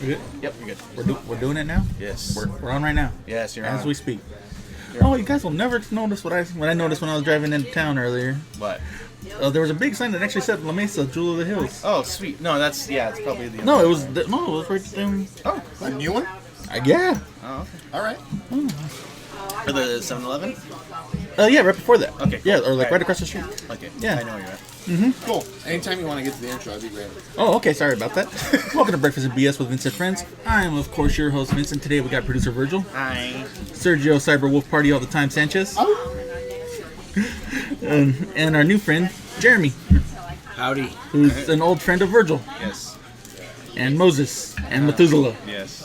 Yep, you're good. We're doing it now? Yes. We're on right now. Yes, you're As on. we speak. Oh, you guys will never notice what I noticed when I was driving into town earlier. What? There was a big sign that actually said La Mesa, Jewel of the Hills. Oh, sweet. No, it's probably the... No, it was right there. Oh, A new one? Yeah. oh, okay. All right. For the 7-Eleven? Yeah, right before that. Okay, cool. Yeah, or like Right. right across the street. Okay. Yeah. I know where you're at. Cool. Anytime you want to get to the intro, that'd be great. Oh, okay. Sorry about that. Welcome to Breakfast and BS with Vincent Friends. I am, of course, your host, Vincent. Today we got producer Virgil, Hi. Sergio Cyber Wolf Party all the time Sanchez, and our new friend Jeremy, Howdy. who's an old friend of Virgil, Yes. and Moses, and Methuselah. Yes.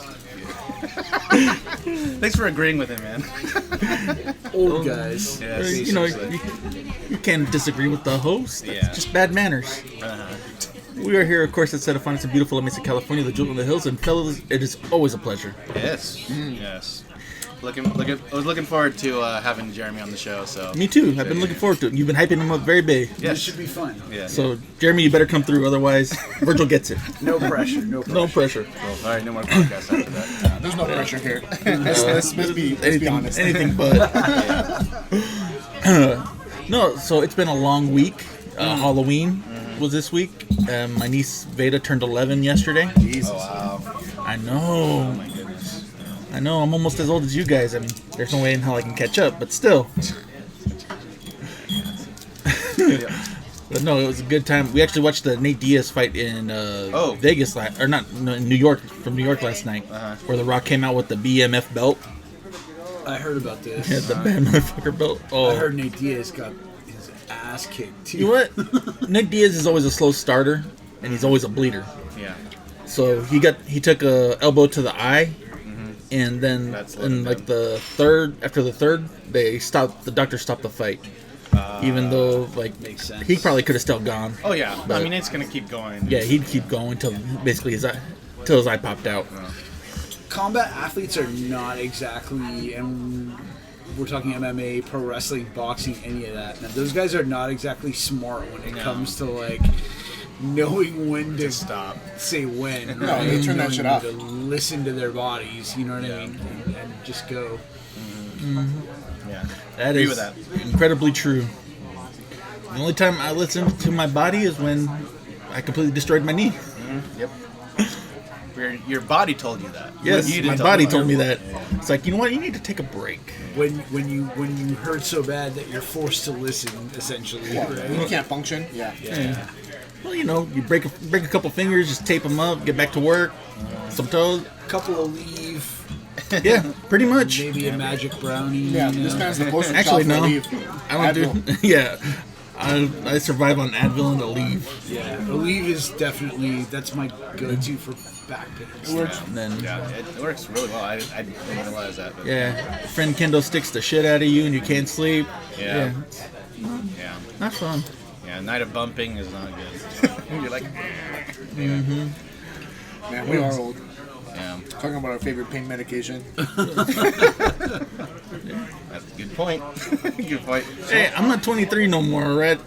Thanks for agreeing with him, man. Old guys. Yes. You know, you can't disagree with the host. That's Yeah. just bad manners. We are here, of course, at Set of Fun. It's in beautiful La Mesa, California, the Jewel of the Hills. And fellas, it is always a pleasure. Yes. Yes. I was looking forward to having Jeremy on the show. So. Me too. I've been looking forward to it. You've been hyping him up very big. Yes. This should be fun. Yeah. So, Jeremy, you better come through. Otherwise, Virgil gets it. No pressure. No pressure. No pressure. Cool. All right. No more podcasts after that. There's no pressure here. Let's be honest. Anything but. No, so it's been a long week. Halloween was this week. My niece Veda turned 11 yesterday. Jesus. Oh, wow. I know. My goodness. I know. I'm almost as old as you guys. I mean, there's no way in hell I can catch up, but still. But no, it was a good time. We actually watched the Nate Diaz fight in Vegas in New York, from New York last night, where The Rock came out with the BMF belt. I heard about this. Yeah, the bad motherfucker belt. Oh, I heard Nate Diaz got his ass kicked too. you know what? Nick Diaz is always a slow starter, and he's always a bleeder. Yeah. So he took a elbow to the eye, and then That's in let like the third, after the third, the doctor stopped the fight. Even though like Makes sense. he probably could have still gone. Oh yeah. But- I mean, it's gonna keep going. Yeah, he'd keep going till basically his eye popped out. Combat athletes are not exactly, and we're talking MMA, pro wrestling, boxing, any of that. Now, those guys are not exactly smart when it comes to like knowing when to Stop. say when. No, right? they turn that Knowing shit when off. to listen to their bodies. You know what I mean? And just go. Yeah. That Agree is with that. incredibly true. The only time I listen to my body is when I completely destroyed my knee. Yep. Your body told you that. Yes, You didn't my tell body them. told me that. It's like, you know what? You need to take a break. When you hurt so bad that you're forced to listen, essentially, right? You can't function. Yeah. Yeah. Well, you know, you break a couple fingers, just tape them up, get back to work, some toes. Couple of leave, Yeah, pretty much. maybe a magic brownie. Yeah. you This know? man's the poster Actually, child for no. Aleve. I don't do. Yeah, I survive on Advil and Aleve. Yeah, Aleve is definitely, that's my go-to for back pain. And then Yeah, it works really well. I didn't realize that. But yeah, friend Kendall sticks the shit out of you and you can't sleep. Yeah. it's Yeah. not fun. Yeah. Night of bumping is not good. You're like. Anyway. Man, we are old. Yeah. Talking about our favorite pain medication. That's a good point. Good point. Hey, I'm not 23 no more, right?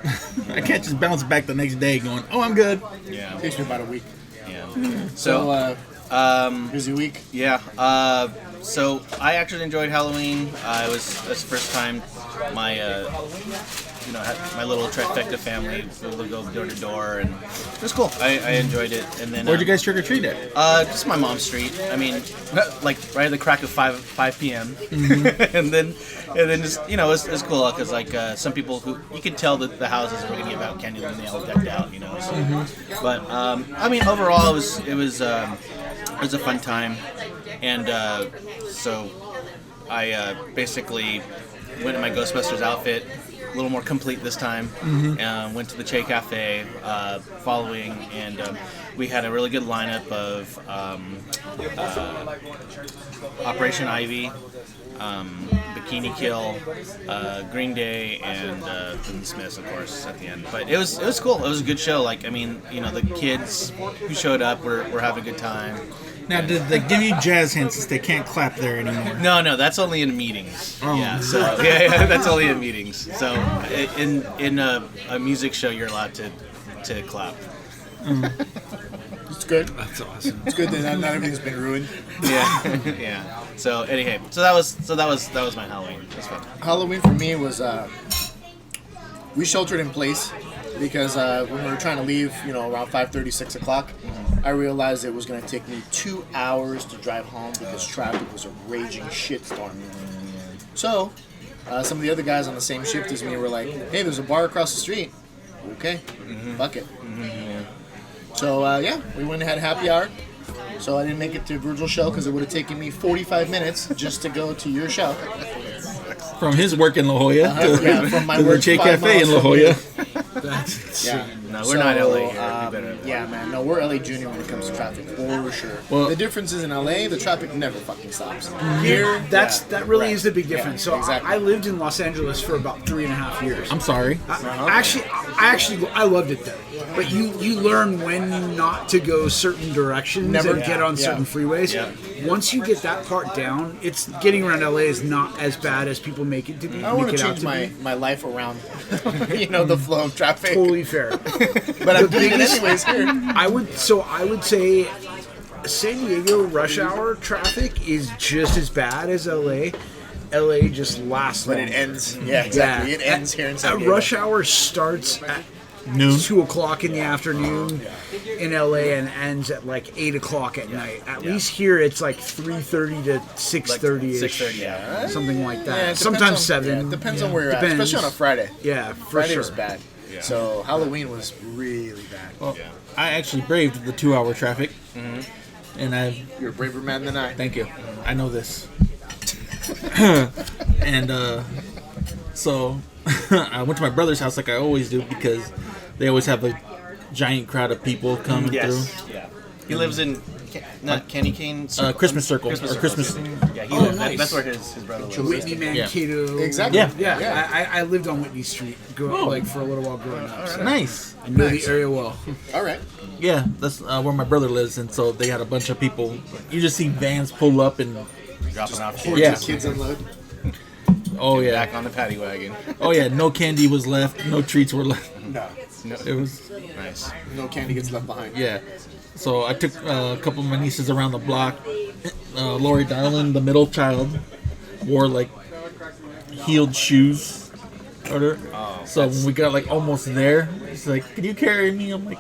I can't just bounce back the next day going, oh, I'm good. Yeah. Takes me about a week. Yeah. So, So, busy week. yeah. So I actually enjoyed Halloween. That's the first time my my little trifecta family would go door to door, and it was cool. I enjoyed it. And then Where'd you guys trick or treat at? just my mom's street. I mean, like right at the crack of 5 p.m. and then just it's cool because like some people who you could tell that the houses were gonna give out candy when they all decked out, you know. So, but I mean, overall it was a fun time, and so I basically went in my Ghostbusters outfit. A little more complete this time. Went to the Che Cafe following, and we had a really good lineup of Operation Ivy, Bikini Kill, Green Day, and the Smiths, of course, at the end. But it was cool. It was a good show. Like, I mean, you know, the kids who showed up were having a good time. Now, did they give you jazz hands since they can't clap there anymore? No, that's only in meetings. Oh. Yeah, so yeah, that's only in meetings. So in a music show, you're allowed to clap. It's good. That's awesome. It's good that not everything's been ruined. Yeah, yeah. So anyway, so that was my Halloween. It was fun. Halloween for me was we sheltered in place because when we were trying to leave, you know, around 5:30, 6 o'clock, I realized it was going to take me 2 hours to drive home because traffic was a raging shitstorm. So some of the other guys on the same shift as me were like, "Hey, there's a bar across the street." Okay, fuck it. So yeah, we went and had happy hour. So I didn't make it to Virgil's show because it would have taken me 45 minutes just to go to your show. From his work in La Jolla to, Yeah, from my to the work Che 5 Cafe in miles La from Jolla. That's insane. Yeah. No, we're not LA here. We better. Yeah, man. No, we're LA Junior when it comes to traffic, for sure. Well- The difference is in LA, the traffic never fucking stops. Here, That really right. is the big difference. Yeah, So exactly. I lived in Los Angeles for about 3.5 years. I'm sorry. I loved it there. But you learn when not to go certain directions Never- and get on yeah. certain freeways. Yeah. Once you get that part down, it's getting around LA is not as bad as people make it to be. I want make to it out change my life around, you know, the flow of traffic. Totally fair. But I'm doing it anyways here. I would say San Diego rush hour traffic is just as bad as LA. LA just lasts But long. it ends, yeah, exactly. It ends here in San Diego. Rush hour starts at Noon. 2 o'clock in the afternoon in LA and ends at like 8 o'clock at night. At least here it's like 3:30 to 6:30 Like 6:30, yeah. something like that. Yeah, it depends Sometimes on- 7. Yeah, it depends on where you're Depends. at, especially on a Friday. Yeah, for Friday sure. was bad. So Halloween was really bad. Well, I actually braved the 2-hour traffic, and I You're a braver man than I. thank you. I know this. And so I went to my brother's house like I always do because they always have a giant crowd of people coming Yes. through. Yeah. He lives in not Candy Cane. Christmas Circle. Christmas Or Circle. Christmas. Yeah, nice. that's where his brother lives. Whitney Mankato. Exactly. Yeah. Yeah, I lived on Whitney Street like for a little while growing up. So Nice. I know Nice. the area well. All right. Yeah, that's where my brother lives, and so they had a bunch of people. You just see vans pull up and Dropping off Hordes Yeah. of kids unload. oh yeah, back on the paddy wagon. oh yeah. No candy was left. No treats were left. No. No, It was nice. No candy gets left behind. yeah. So I took a couple of my nieces around the block. Lori Darling, the middle child, wore like heeled shoes. So when we got like almost there, she's like, "Can you carry me?" I'm like,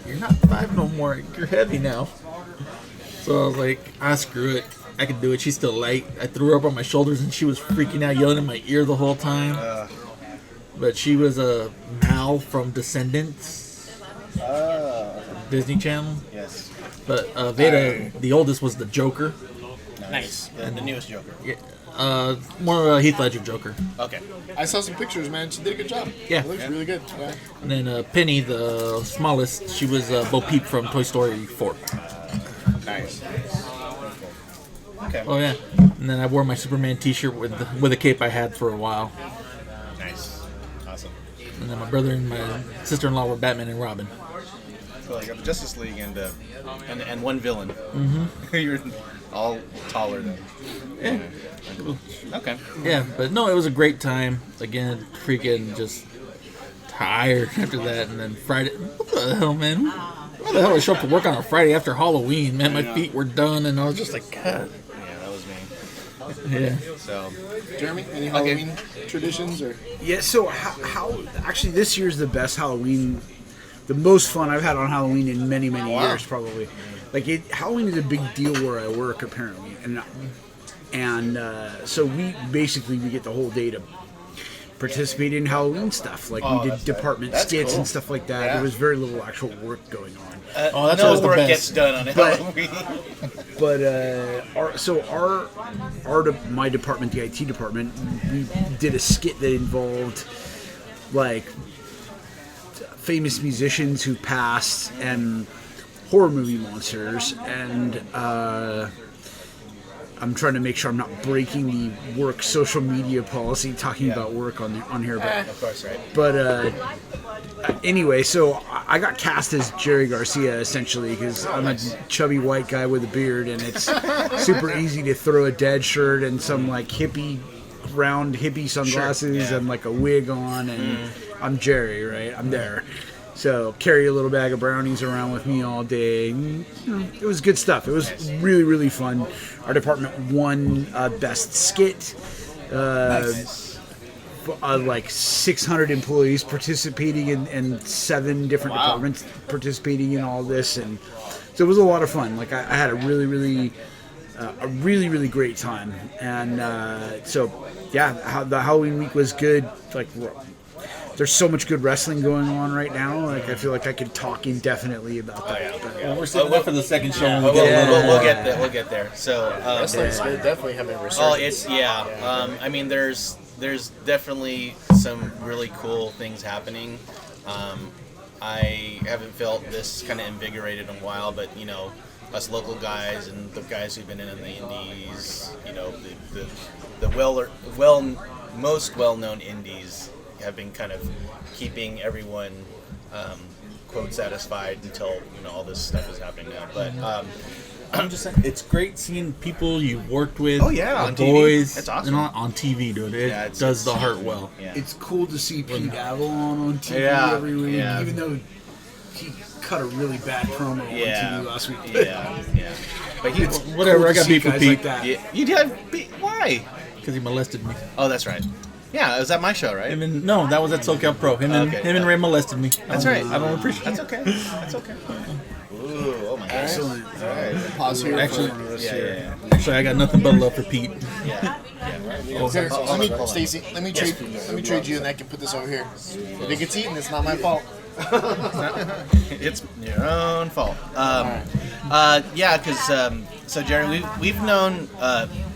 "You're not 5 no more. You're heavy now." So I was like, screw it. I can do it. She's still light. I threw her up on my shoulders and she was freaking out, yelling in my ear the whole time. But she was a Mal from Descendants, Disney Channel. Yes. But Veda, the oldest, was the Joker. Nice. The newest Joker. Yeah, more Heath Ledger Joker. Okay. I saw some pictures, man. She did a good job. Yeah. It looks really good. Yeah. And then Penny, the smallest, she was Bo Peep from Toy Story 4. Nice. Okay. Oh yeah. And then I wore my Superman T-shirt with a cape I had for a while. Nice. Awesome. And then my brother and my sister-in-law were Batman and Robin. So you got the Justice League and one villain. Mm-hmm. You're all taller than. Yeah. Okay. Yeah, but no, it was a great time. Again, freaking just tired after that. And then Friday, what the hell, man? Why the hell did I show up to work on a Friday after Halloween, man? My feet were done, and I was just like, God. Yeah, that was me. Yeah. So. Jeremy, any Halloween traditions or? Yeah, so how actually this year's the best Halloween, the most fun I've had on Halloween in many years probably. Like Halloween is a big deal where I work apparently, and so we get the whole day to participate in Halloween stuff. Like we did department skits cool. and stuff like that. Yeah. There was very little actual work going on. Oh, that's no always the work best. gets done on Halloween. But my department, the IT department, we did a skit that involved like famous musicians who passed and horror movie monsters, and I'm trying to make sure I'm not breaking the work social media policy talking about work on here, but Of course, right? but anyway, so I got cast as Jerry Garcia essentially because I'm a chubby white guy with a beard, and it's super easy to throw a dad shirt and some like round hippie sunglasses and like a wig on, and I'm Jerry, right? I'm there. So carry a little bag of brownies around with me all day. It was good stuff. It was really, really fun. Our department won best skit. Like 600 employees participating in 7 different departments participating in all this, and so it was a lot of fun. Like I had a really, really great time, and so yeah, the Halloween week was good. Like there's so much good wrestling going on right now. Like I feel like I could talk indefinitely about that. But, Well, we're saving that for the second show. When we We'll, get a little we'll get there. We'll get there. So, Wrestling's good. Definitely having research. oh, it's I mean, there's definitely some really cool things happening. I haven't felt this kind of invigorated in a while, but you know, us local guys and the guys who've been in the indies, you know, the most well-known indies have been kind of keeping everyone quote satisfied until you know all this stuff is happening now. But I'm just saying, it's great seeing people you worked with. Oh, yeah, the on TV. boys. That's awesome. You know, on TV, dude. It it's- does the heart well. yeah. it's cool to see Pete Avalon on TV Yeah, every week, yeah. even though he cut a really bad promo on TV last week. yeah. But he, Whatever, Cool I to got see beef with guys Pete like that. yeah, you did. Why? because he molested me. Oh, that's right. Yeah, it was at my show, right? No, that was at SoCal Pro. Him and Ray molested me. That's right. I don't appreciate That's it. okay. That's okay. Ooh, oh my god. Excellent. All right. Pause here. Actually, Yeah. Actually, I got nothing but love for Pete. Yeah. Here, let me, Stacy. Let me trade you, and I can put this over here. If it gets eaten, it's not my fault. It's your own fault. Yeah, because so Jerry, we've known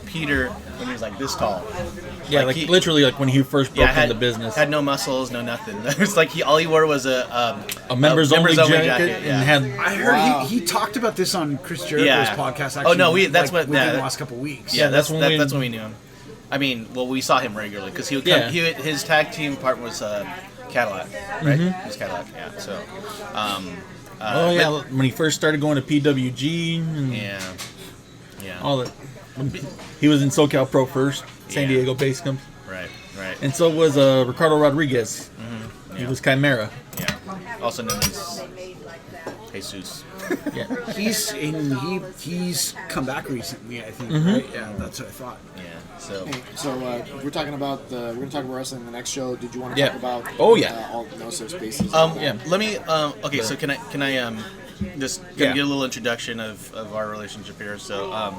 Peter when he was like this tall. Yeah, like he- literally, like when he first broke had into business. Had no muscles, no nothing. It's like all he wore was a members only jacket, yeah. and had I heard he talked about this on Chris Jericho's Yeah. podcast. Oh, Actually, no, that's like, what- within yeah. the last couple of weeks. Yeah, that's that's when when that's we- when we knew him. I mean, well, we saw him regularly because he would come. Yeah. His tag team partner was Cadillac, right? He was Cadillac, yeah. So, oh yeah, when he first started going to PWG and yeah. all that. He was in SoCal Pro first, San Yeah. Diego based him, Right. and so was Ricardo Rodriguez. He was Chimera. Yeah. Also known as Jesus. Yeah. He's come back recently, I think. Right? Yeah, that's what I thought. Yeah. So. Hey, so we're talking about we're gonna talk about wrestling in the next show. Did you want to Yeah. talk about? Oh, yeah. all no safe spaces. Yeah. Let me. Okay. So can I just Yeah. get a little introduction of our relationship here? So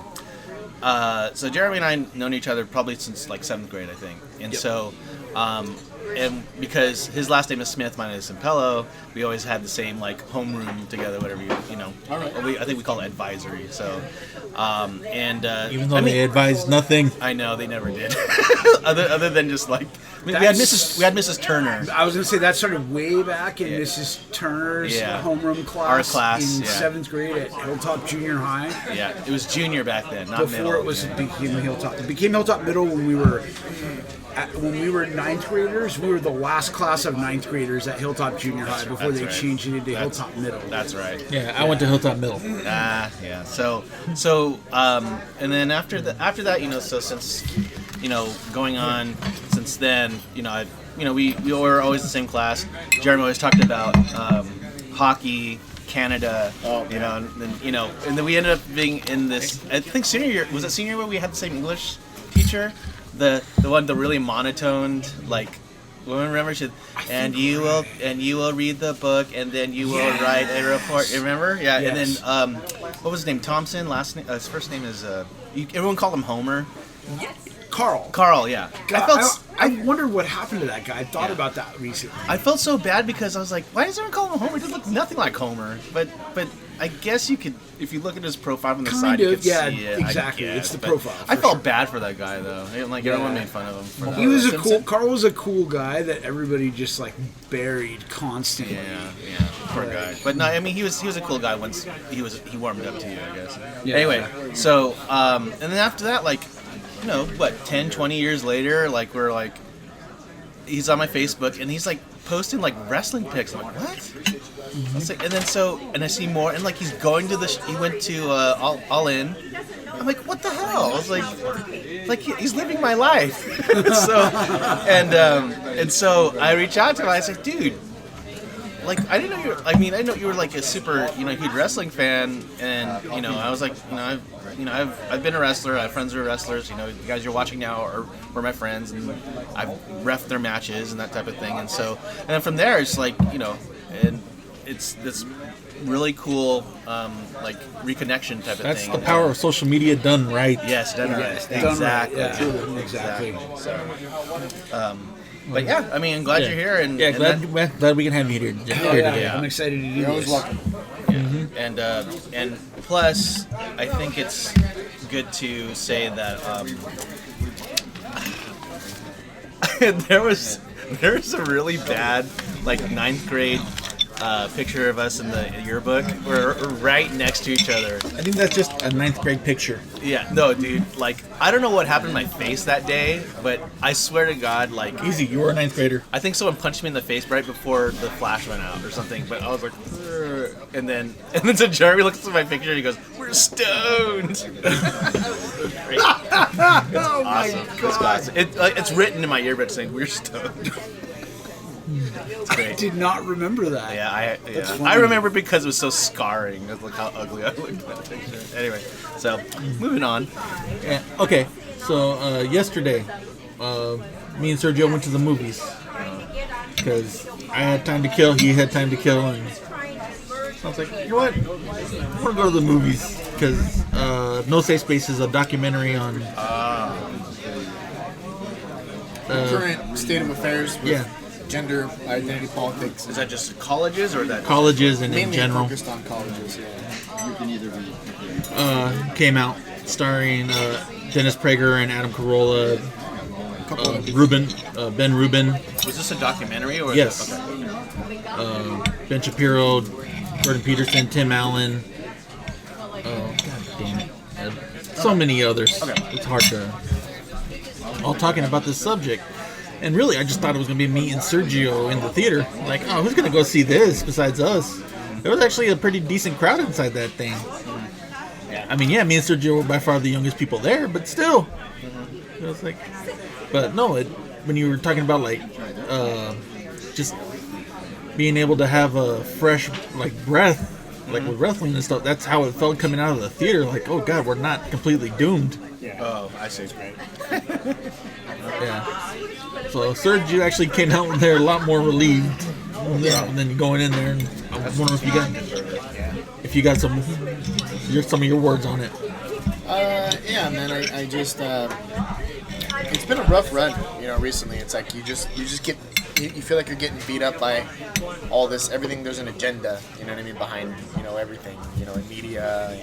so Jeremy and I known each other probably since like 7th grade, I think, and so. And because his last name is Smith, mine is Impello, we always had the same like homeroom together, whatever you know. All right. I think we call it advisory. So, Even though they advised nothing. I know they never did, other than just like we had Mrs. Turner. I was gonna say that started way back in Mrs. Turner's Yeah. homeroom class, Our class, in yeah. 7th grade at Hilltop Junior High. Yeah, it was junior back then, not Before middle. it was became Hilltop. It became Hilltop Middle when we were 9th graders. We were the last class of 9th graders at Hilltop Junior High before they right. changed it into Hilltop Middle. That's right. Yeah, I went to Hilltop Middle. Yeah. So, and then after that, you know, so since, you know, going on since then, you know, we were always the same class. Jeremy always talked about hockey, Canada, you know, and then and then we ended up being in this. I think senior year was it senior year we had the same English teacher, the really monotoned like. Remember, she and you will read the book and then you will write a report. Remember? Yeah. Yes. And then what was his name? Thompson. Last name. His first name is. Everyone called him Homer. Carl. Yeah. I wondered what happened to that guy. I thought about that recently. I felt so bad because I was like, why does everyone call him Homer? He looks nothing like Homer. But I guess you could, if you look at his profile from the Kind side, you of, could yeah, see it. exactly. I It's the guess. But profile, I for felt sure. bad for that guy though. Like everyone made fun of him. For He was Simpson. Carl was a cool guy that everybody just like buried constantly. Yeah. Poor guy. But no, I mean he was a cool guy once he warmed up to you, I guess. Yeah. Anyway, so and then after that, like, you know, what, 10, 20 years later, like we're like, he's on my Facebook and he's like posting like wrestling pics. I'm like, what? I was like, and then and I see more, and like he's going to he went to All In. I'm like, what the hell? I was like he's living my life. And so I reach out to him. I was like, dude, like I didn't know you. I mean, I know you were like a super, huge wrestling fan, and I was like, I've been a wrestler. I have friends who are wrestlers. The guys you're watching now were my friends, and I've reffed their matches and that type of thing. And then from there, it's like, and it's this really cool, like reconnection type of That's thing. the power of social media done right. Yes, done right. Yes, done right. Exactly. Yeah, Truly. exactly. So, but yeah, I mean, I'm glad you're here, and Yeah, glad we can have you here, today. I'm excited to do You're always this. welcome. and plus, I think it's good to say that there was a really bad like ninth grade picture of us in the yearbook. We're right next to each other. I think that's just a ninth grade picture. Yeah, no, dude. Like, I don't know what happened to my face that day, but I swear to God, like, Easy, you were a ninth grader. I think someone punched me in the face right before the flash went out or something. But I was like, "Ugh." and then so Jeremy looks at my picture and he goes, "We're stoned." Great. Oh Awesome. It's awesome. It's written in my yearbook saying we're stoned. It's I great. did not remember that. Yeah, That's I funny. remember because it was so scarring. Look how ugly I looked in that picture. Anyway, so moving on. Yeah. Okay, so yesterday, me and Sergio went to the movies because I had time to kill, he had time to kill, and I was like, you know what? I want to go to the movies because No Safe Space is a documentary on Current state of affairs with yeah gender identity politics. Is that just colleges or that? colleges and in Mainly general. focused on colleges. Yeah. Came out starring Dennis Prager and Adam Carolla, A couple of Ben Rubin, Was this a documentary or? Yes. Okay. Ben Shapiro, Jordan Peterson, Tim Allen. Oh, god damn it. So many others. Okay. It's hard to. All talking about this subject. And really, I just thought it was going to be me and Sergio in the theater. Like, oh, who's going to go see this besides us? There was actually a pretty decent crowd inside that thing. I mean, yeah, me and Sergio were by far the youngest people there, but still. It was like. But no, when you were talking about, like, just being able to have a fresh, like, breath, like with wrestling and stuff, that's how it felt coming out of the theater. Like, oh, God, we're not completely doomed. Oh, I see. Great. Yeah. So Sergio actually came out there a lot more relieved than going in there. And I was wondering if you got some of your words on it. Yeah, man. I just it's been a rough run, recently. It's like you just get you feel like you're getting beat up by all this everything. There's an agenda, you know what I mean, behind everything, in media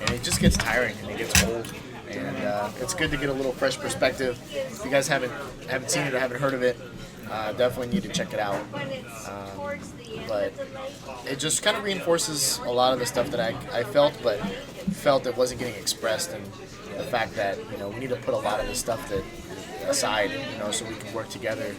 and it just gets tiring and it gets old. And it's good to get a little fresh perspective. If you guys haven't seen it or haven't heard of it, definitely need to check it out. But it just kind of reinforces a lot of the stuff that I felt, but felt it wasn't getting expressed, and the fact that we need to put a lot of this stuff aside, so we can work together,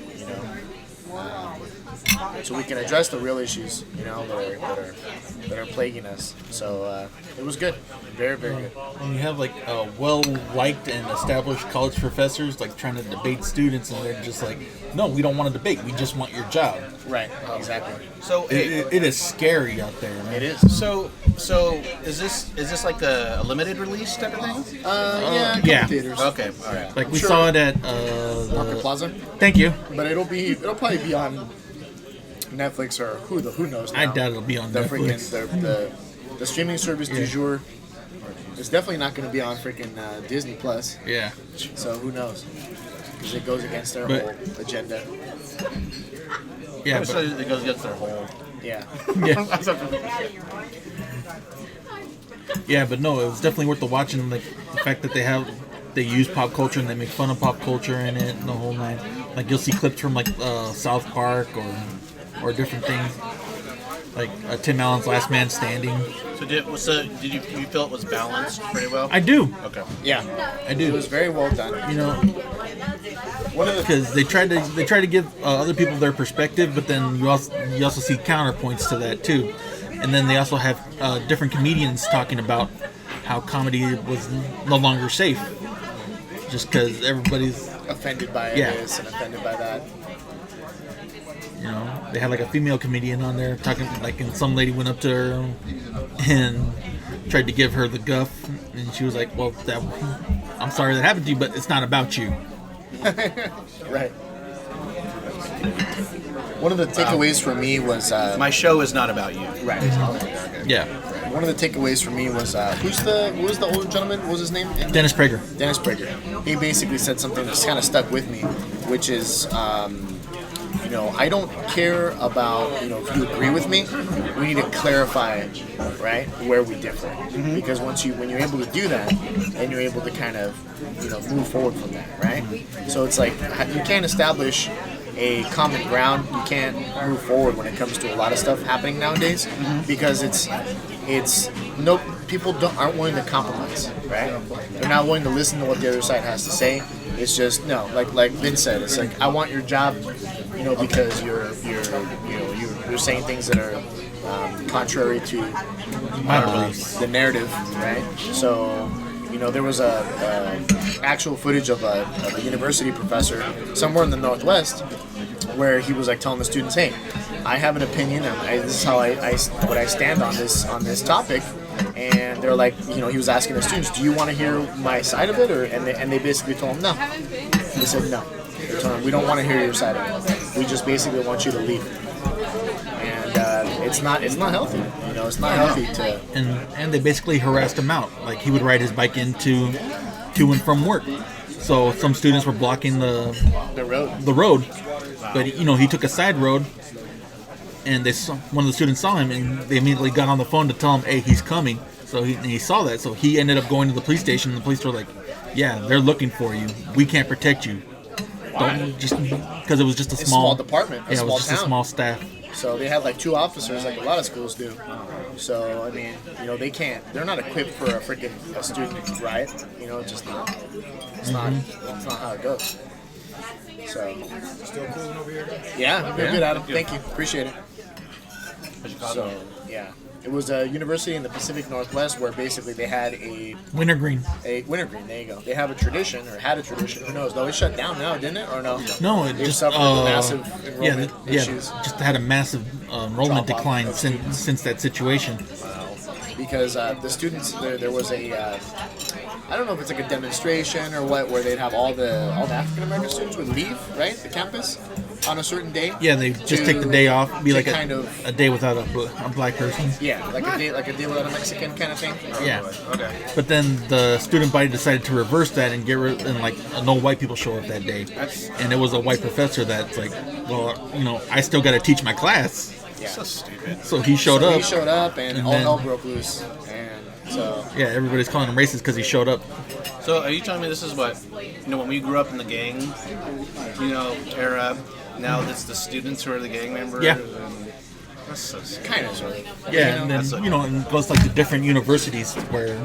so we can address the real issues, that are plaguing us. So it was good, very, very good. And you have like well-liked and established college professors like trying to debate students, and they're just like, no, we don't want to debate. We just want your job. Right, exactly. So It is scary out there, man. It is. So is this like a limited release type of thing? Yeah, a couple yeah. theaters. Okay, all right. Like we Sure. saw it at Market Plaza. Thank you. But it'll probably be on Netflix or who knows now. I doubt it'll be on the Netflix. freaking the streaming service du jour. It's definitely not going to be on freaking Disney Plus. Yeah. So who knows? Because it goes against their But- whole agenda. Yeah. So it goes against their whole. Yeah. Yeah, but no, it was definitely worth the watching. Like the fact that they use pop culture and they make fun of pop culture in it, and the whole nine. Like you'll see clips from like South Park or or different things. Like Tim Allen's Last Man Standing. So did you feel it was balanced pretty well? I do. Okay. Yeah, I it do. was very well done. You know, One of the because they try to give other people their perspective, but then you also see counterpoints to that too. And then they also have different comedians talking about how comedy was no longer safe, just because everybody's, offended by Yeah. this and offended by that. you know, they had like a female comedian on there talking, like, and some lady went up to her and tried to give her the guff, and she was like, "Well, I'm sorry that happened to you, but it's not about you." Right. One of the takeaways for me was My show is not about you. right. Yeah, One of the takeaways for me was who was the older gentleman? What was his name? Dennis Prager. Dennis Prager. He basically said something that just kind of stuck with me, which is, you know, I don't care about, you know, if you agree with me. We need to clarify, right, where we differ. Because when you're able to do that, then you're able to kind of, you know, move forward from that, right? So it's like you can't establish a common ground. You can't move forward when it comes to a lot of stuff happening nowadays, because it's no people aren't willing to compromise, right? They're not willing to listen to what the other side has to say. It's just no, like Vince said, it's like, I want your job, you know, because you're saying things that are contrary to My beliefs. the narrative, right? So, you know, there was a actual footage of a university professor somewhere in the Northwest where he was like telling the students, "Hey, I have an opinion, and this is how I stand on this topic." And they're like, you know, he was asking the students, "Do you want to hear my side of it?" And they basically told him no. They said no. They told him, "We don't want to hear your side of it. We just basically want you to leave." And it's not healthy. You know, it's not healthy to. And they basically harassed him out. Like, he would ride his bike to and from work. So some students were blocking the road, but you know, he took a side road, and one of the students saw him, and they immediately got on the phone to tell him, "Hey, he's coming." So he saw that, so he ended up going to the police station, and the police were like, "Yeah, they're looking for you. We can't protect you." Don't just because it was just a small department, Yeah, it small was just town. a small staff. So they had like 2 officers, like a lot of schools do. So I mean, you know, they're not equipped for a student riot. You know, it's just not. It's not how it goes. So. Still cooling over here? Yeah, you're good, Adam. Thank you. Appreciate it. So yeah, it was a university in the Pacific Northwest where basically they had a Wintergreen. wintergreen. There you go. They have a tradition, or had a tradition. Who knows? Though it shut down now, didn't it? Or no? No, it They've just suffered massive enrollment issues. just had a massive enrollment Drop-off decline of since that situation. Because the students there was a I don't know if it's like a demonstration or what, where they'd have all the African American students would leave, right, the campus on a certain day. Yeah, they just take the day off, be to like kind of a day without a black person. yeah, like a day without a Mexican kind of thing. Yeah, Okay. but then the student body decided to reverse that and get rid, and like no white people show up that day, and it was a white professor that's like, well, you know, I still got to teach my class, Yeah. So stupid. so he showed up. He showed up, and all then- hell broke loose, and so Yeah, everybody's calling him racist because he showed up. So are you telling me this is what, you know, when we grew up in the gang, you know, era, now it's the students who are the gang members? Yeah. And that's so stupid. kind of sort of. Yeah, and then you know, and it goes like to different universities where,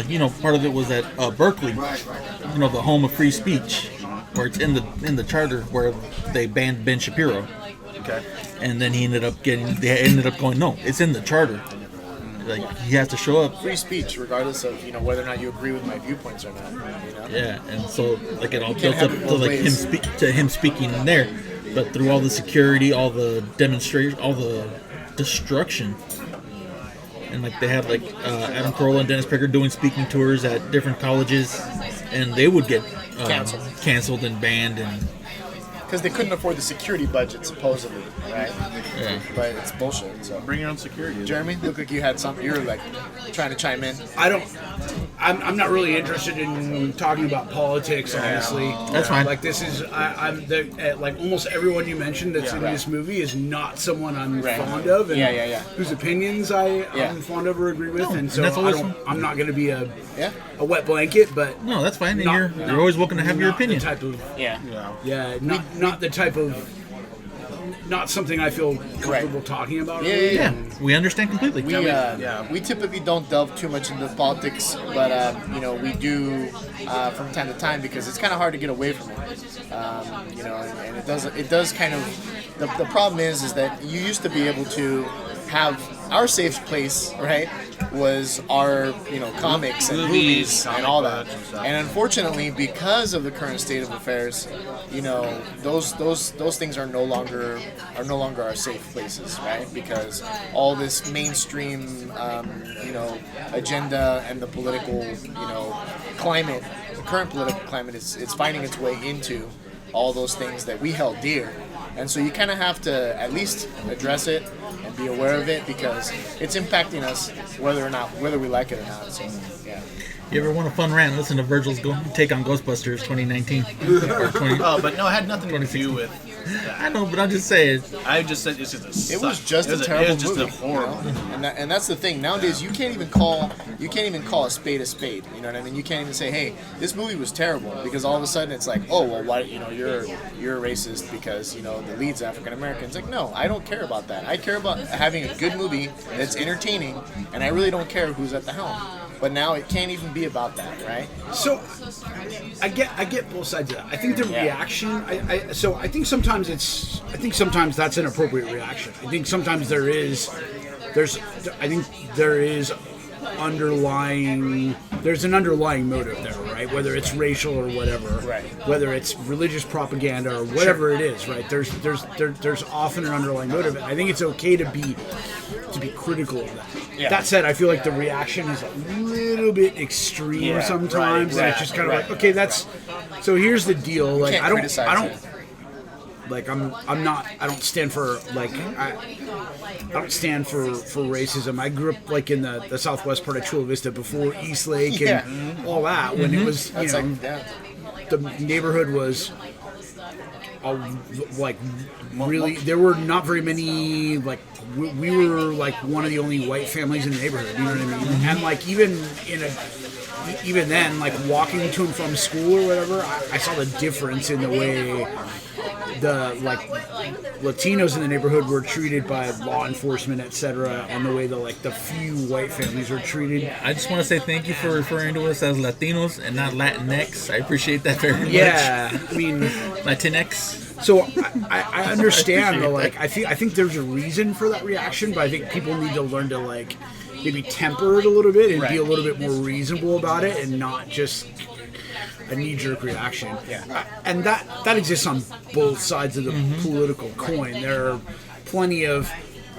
you know, part of it was at Berkeley, you know, the home of free speech, where it's in the charter where they banned Ben Shapiro, Okay. and then they ended up going, no, it's in the charter, like he has to show up. Free speech, regardless of, you know, whether or not you agree with my viewpoints or not. You know. Yeah, and so like it all can't built up have it to both like ways. him speaking in there, but through all the security, all the demonstration, all the destruction, and like they had like Adam Carolla and Dennis Prager doing speaking tours at different colleges, and they would get canceled and banned, and Because they couldn't afford the security budget, supposedly, right? yeah. But it's bullshit. So, Bring your own security. Jeremy, looked like you had something. You were like trying to chime in. I'm not really interested in talking about politics, honestly. That's fine. Like this is, like almost everyone you mentioned that's in this movie is not someone I'm Right. fond of, and Yeah. whose opinions I'm fond of or agree with, and so that's always I'm not going to be a Yeah. wet blanket, but No, that's fine. And not- you're not- always welcome to have your not opinion. The type of Yeah. not the type of not something I feel comfortable talking about. Yeah, really. Yeah, we understand completely. We typically don't delve too much into politics, but we do from time to time because it's kind of hard to get away from it. And it does kind of. The problem is that you used to be able to have our safe place, right? Was our comics and movies and all that. And unfortunately, because of the current state of affairs, those things are no longer our safe places, right? Because all this mainstream agenda and the political climate, the current political climate is finding its way into all those things that we held dear. And so you kind of have to at least address it and be aware of it because it's impacting us whether we like it or not. So, yeah. You ever want a fun rant? Listen to Virgil's take on Ghostbusters 2019. Oh, but no, it had nothing to do with that. I know, but I'm just saying. I just said it's just It was just a terrible It was just movie. a horrible. And that's the thing. Nowadays, you can't even call a spade a spade. You know what I mean? You can't even say, "Hey, this movie was terrible," because all of a sudden it's like, "Oh, well, why? You're a racist because the lead's African American." It's like, no, I don't care about that. I care about having a good movie that's entertaining, and I really don't care who's at the helm. But now it can't even be about that, right? So I get both sides of that. I think the reaction. I think sometimes that's an appropriate reaction. I think sometimes there is there's an underlying motive there, right? Whether it's racial or whatever, Right. Whether it's religious propaganda or whatever it is, right? There's often an underlying motive. I think it's okay to be critical of that. Yeah. That said, I feel like the reaction is a little bit extreme sometimes. right, And it's just kind of right. like, okay, that's so. Here's the deal. Like can't I don't criticize it. like I don't stand for I don't stand for racism. I grew up like in the southwest part of Chula Vista before East Lake and all that when it was That's the neighborhood was like really there were not very many like we were like one of the only white families in the neighborhood, you know what I mean? And like even then, like walking to and from school or whatever, I saw the difference in the way the like Latinos in the neighborhood were treated by law enforcement, etc., and the way the few white families were treated. I just want to say thank you for referring to us as Latinos and not Latinx. I appreciate that very much. Yeah, I mean, Latinx. so I understand though. Like I think there's a reason for that reaction, but I think people need to learn to like maybe temper it a little bit and be a little bit more reasonable about it, and not just a knee-jerk reaction. Yeah. And that exists on both sides of the political coin. There are plenty of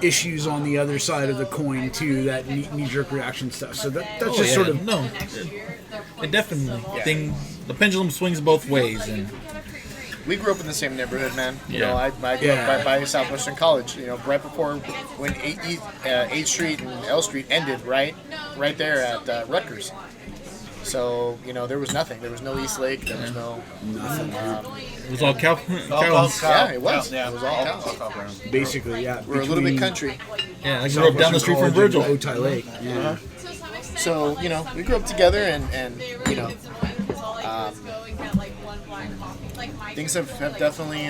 issues on the other side of the coin too, that knee-jerk reaction stuff. So that's just sort of no. It definitely the pendulum swings both ways, and We grew up in the same neighborhood, man. Yeah. I grew up by Southwestern College. Right before when 8th Street and L Street ended, right there at Rutgers. So there was nothing. There was no East Lake. There was no nothing. it was all cows. Yeah, it was. Yeah, It was all cows. basically, yeah. We're a little bit country. Yeah, I grew up down the street from Virgil. Otay Lake. Yeah. So we grew up together, and things have definitely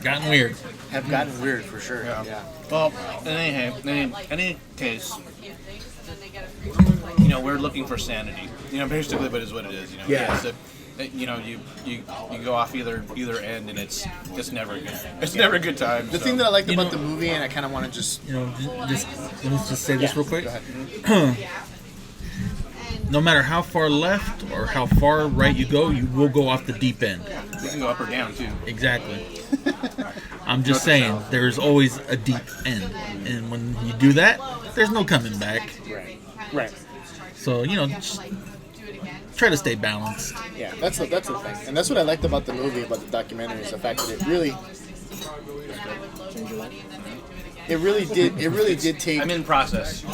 Gotten weird. have gotten weird for sure. Yeah. Well, in any case, we're looking for sanity. Basically, but is what it is. Yeah. So, you go off either end, and it's never good. It's never a good time. The thing that I liked about the movie, and I kind of want to just Let me just say this real quick. Go ahead. No matter how far left or how far right you go, you will go off the deep end. you can go up or down too. Exactly. I'm just saying, there's always a deep end. And when you do that, there's no coming back. Right. So, just try to stay balanced. Yeah, that's the thing, and that's what I liked about the movie, about the documentary, is the fact that it really. it really did take. I'm in process.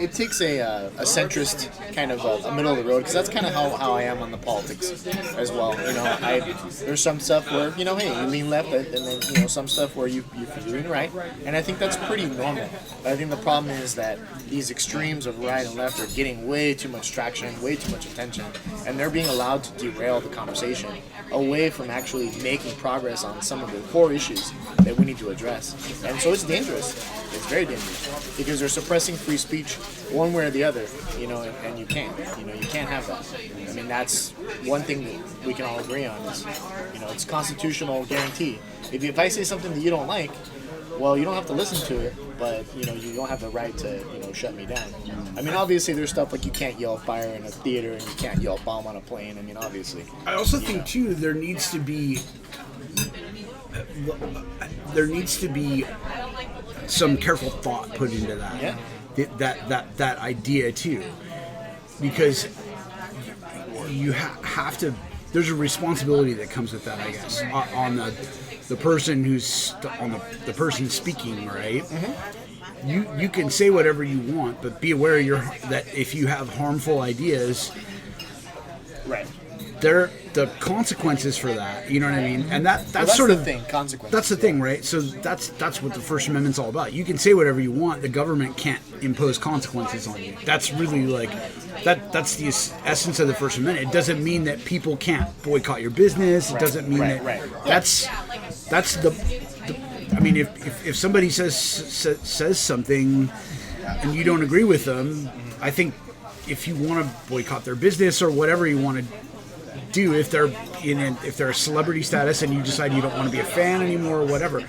It takes a centrist kind of a middle of the road, because that's kind of how I am on the politics as well. There's some stuff where hey, you lean left, and then some stuff where you lean right, and I think that's pretty normal. But I think the problem is that these extremes of right and left are getting way too much traction, way too much attention, and they're being allowed to derail the conversation away from actually making progress on some of the core issues that we need to address. And so it's dangerous. It's very dangerous because they're suppressing free speech one way or the other, and you can't. You can't have that. I mean, that's one thing that we can all agree on is, it's constitutional guarantee. If I say something that you don't like, well, you don't have to listen to it, but you don't have the right to shut me down. I mean, obviously there's stuff like you can't yell fire in a theater and you can't yell bomb on a plane. I mean, obviously. I also think too there needs to be some careful thought put into that. Yeah. That idea too, because you have to. There's a responsibility that comes with that, I guess, on the person who's on the person speaking, right? Mm-hmm. You can say whatever you want, but be aware that if you have harmful ideas, right, the consequences for that. You know what I mean? And that's sort of the thing. Consequences. That's the thing, right? So that's what the First Amendment's all about. You can say whatever you want. The government can't impose consequences on you. That's really that's the essence of the First Amendment. It doesn't mean that people can't boycott your business. It doesn't mean that. Right. That's the. I mean, if somebody says something and you don't agree with them, I think if you want to boycott their business or whatever you want to do, if they're a celebrity status and you decide you don't want to be a fan anymore or whatever,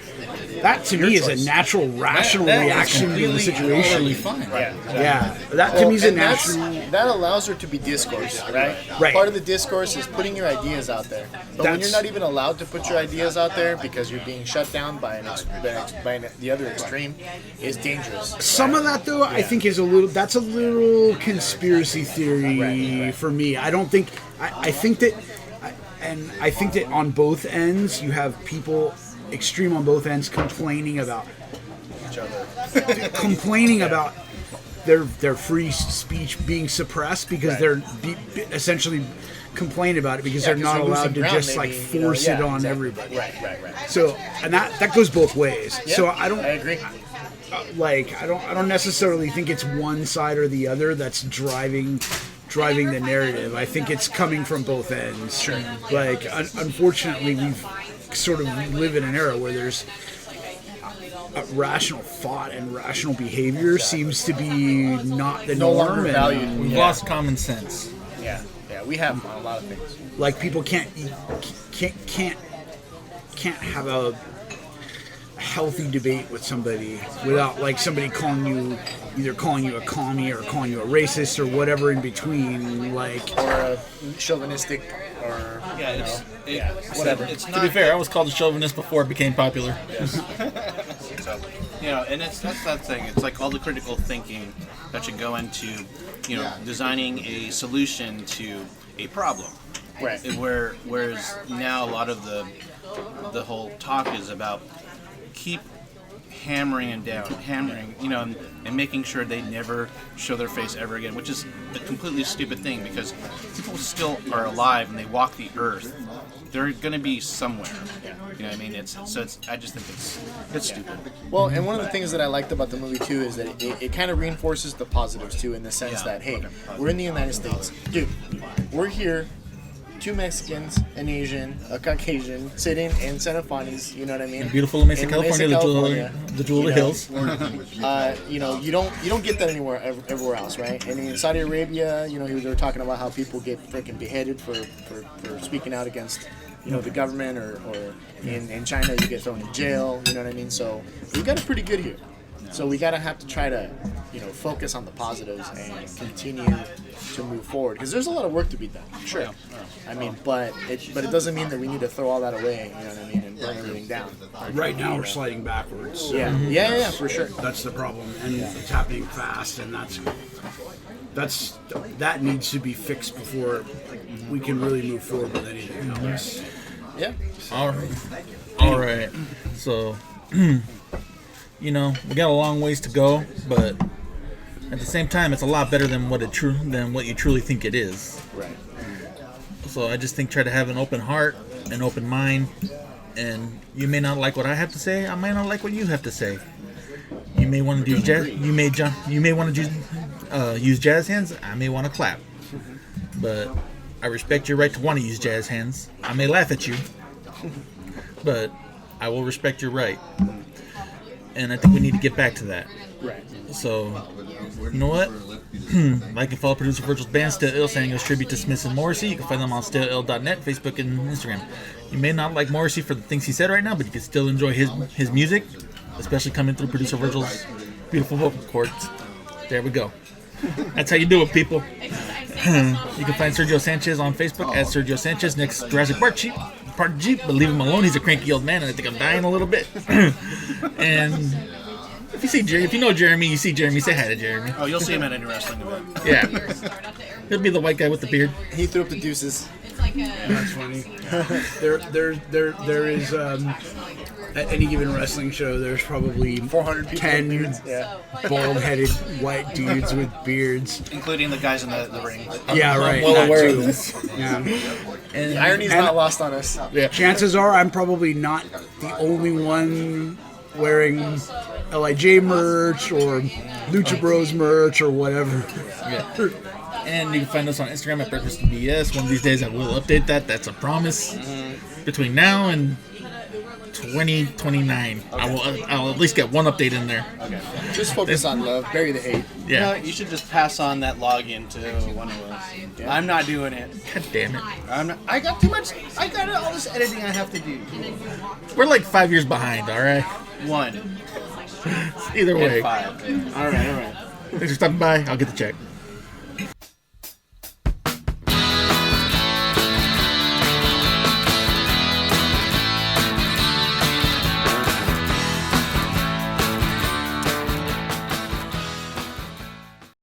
that to me is a natural, rational reaction to the situation. Fine. Yeah, that to me is a natural. That allows there to be discourse, right? Right. Part of the discourse is putting your ideas out there. But when you're not even allowed to put your ideas out there because you're being shut down by the other extreme, is dangerous. Some of that, though, I think is a little conspiracy theory for me. I don't think. I think that on both ends you have people extreme on both ends complaining about Each other. about their free speech being suppressed because they're essentially complaining about it because they're not allowed to just like force it on everybody. Right. So, and that goes both ways. Yeah, So I agree. I don't necessarily think it's one side or the other that's driving the narrative. I think it's coming from both ends. Sure. Like, unfortunately, we've sort of live in an era where there's rational thought and rational behavior seems to be not the No norm. longer and, valued. We've lost common sense. Yeah, we have on a lot of things. like, people can't have a healthy debate with somebody without like somebody calling you a commie or calling you a racist or whatever in between, like, Or a chauvinistic, or whatever. It's To not, be fair, I was called a chauvinist before it became popular. So, and that's that thing. It's like all the critical thinking that should go into, designing a solution to a problem. Right. Whereas now a lot of the whole talk is about keep hammering, and making sure they never show their face ever again, which is a completely stupid thing because people still are alive and they walk the earth. They're going to be somewhere. You know what I mean? I just think it's stupid. Well, and one of the things that I liked about the movie too is that it kind of reinforces the positives too, in the sense that, hey, we're in the United States, dude. We're here. 2 Mexicans, an Asian, a Caucasian, sitting in San Juanes, you know what I mean? Beautiful Mesa, In California, the jewel of the hills. You don't get that everywhere else, right? And in Saudi Arabia, they were talking about how people get freaking beheaded for speaking out against, the government, or in China you get thrown in jail, you know what I mean? So we got it pretty good here. So we have to try to, focus on the positives and continue to move forward, because there's a lot of work to be done. Sure. I mean, but it doesn't mean that we need to throw all that away, you know what I mean, and burn everything down. right now we're sliding backwards. Yeah, for sure. That's the problem, and it's happening fast, and that needs to be fixed before we can really move forward with anything else. Yeah. All right. So we got a long ways to go, but at the same time, it's a lot better than what you truly think it is. Right. So I just think try to have an open heart, an open mind, and you may not like what I have to say. I might not like what you have to say. You may want to do jazz. You may want to use jazz hands. I may want to clap, but I respect your right to want to use jazz hands. I may laugh at you, but I will respect your right. And I think we need to get back to that. Right. So, you know what? Like and follow producer Virgil's band, Still Ill, sending us tribute to Smith and Morrissey. You can find them on StillIll.net, Facebook, and Instagram. You may not like Morrissey for the things he said right now, but you can still enjoy his music, especially coming through producer Virgil's beautiful vocal cords. There we go. That's how you do it, people. You can find Sergio Sanchez on Facebook at Sergio Sanchez, next Jurassic Park Jeep, but leave him alone. He's a cranky old man, and I think I'm dying a little bit. And if you know Jeremy, you see Jeremy, say hi to Jeremy. Oh, you'll see him at any wrestling event. Yeah. He'll be the white guy with the beard. He threw up the deuces. That's funny. There is at any given wrestling show, there's probably 400 people 10 with beards. Yeah. bald-headed white dudes with beards. Including the guys in the ring. Yeah, right. I'm well that aware too. of this. Yeah. The irony's And- not lost on us. Yeah. Chances are I'm probably not the only one wearing LIJ merch or Lucha Bros merch or whatever. Yeah. And you can find us on Instagram at Breakfast and BS. One of these days I will update that. That's a promise. Between now and 2029, I'll at least get one update in there. Okay. Just focus on love, bury the hate. Yeah. You should just pass on that login to one of us. I'm not doing it. God damn it. I got too much. I got all this editing I have to do. We're like 5 years behind, alright? 1 Either way. and 5. All right. Thanks for stopping by. I'll get the check.